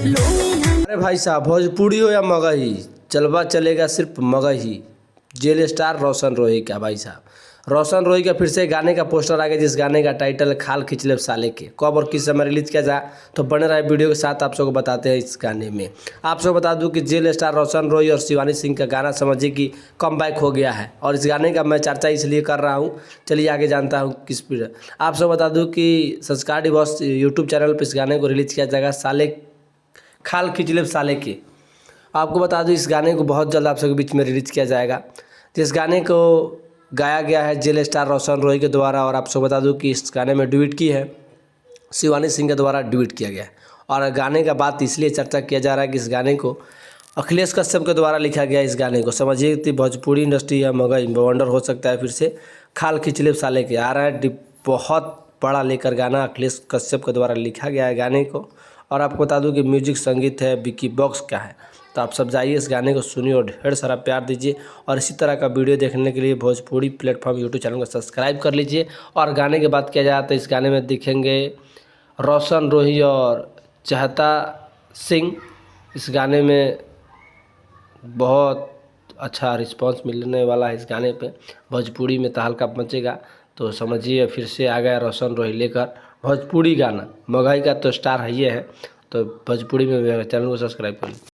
अरे भाई साहब, भोजपुरी हो या मगही, जलवा चलेगा सिर्फ मगही। जेल स्टार रोशन रोही का भाई साहब, रोशन रोही का फिर से गाने का पोस्टर आ गया, जिस गाने का टाइटल है खाल खींच ले साले के। कब और किस समय रिलीज किया जाए तो बने रहे वीडियो के साथ, आप सबको बताते हैं। इस गाने में आप सबको बता दूं कि जेल स्टार रोशन रोही और शिवानी सिंह का गाना समझिए कि कमबैक हो गया है, और इस गाने का मैं चर्चा इसलिए कर रहा हूँ। चलिए आगे जानता हूँ किस पर। आप सबको बता दूँ कि संस्कार डिवॉर्स यूट्यूब चैनल पर इस गाने को रिलीज किया जाएगा, साले खाल खिचले साले के। आपको बता दूं इस गाने को बहुत जल्द आप सबके बीच में रिलीज किया जाएगा। जिस गाने को गाया गया है जेल स्टार रोशन रोही के द्वारा, और आप सबको बता दूं कि इस गाने में डुएट की है शिवानी सिंह के द्वारा डुएट किया गया है। और गाने का बात इसलिए चर्चा किया जा रहा है कि इस गाने को अखिलेश कश्यप के द्वारा लिखा गया। इस गाने को समझिए कि भोजपुरी इंडस्ट्री या मगही बवंडर हो सकता है। फिर से खाल खिचले साले के आ रहा है, बहुत बड़ा लेकर गाना अखिलेश कश्यप के द्वारा लिखा गया है गाने को। और आपको बता दूं कि म्यूजिक संगीत है विकी बॉक्स का है। तो आप सब जाइए इस गाने को सुनिए और ढेर सारा प्यार दीजिए। और इसी तरह का वीडियो देखने के लिए भोजपुरी प्लेटफॉर्म यूट्यूब चैनल को सब्सक्राइब कर लीजिए। और गाने की बात किया जाए तो इस गाने में दिखेंगे रोशन रोही और चहता सिंह। इस गाने में बहुत अच्छा रिस्पांस मिलने वाला है। इस गाने पे भोजपुरी में तहलका मचेगा। तो समझिए फिर से आ गया रोशन रोही लेकर भोजपुरी गाना। मगही का तो स्टार है ही है, तो भोजपुरी में चैनल को सब्सक्राइब करिए।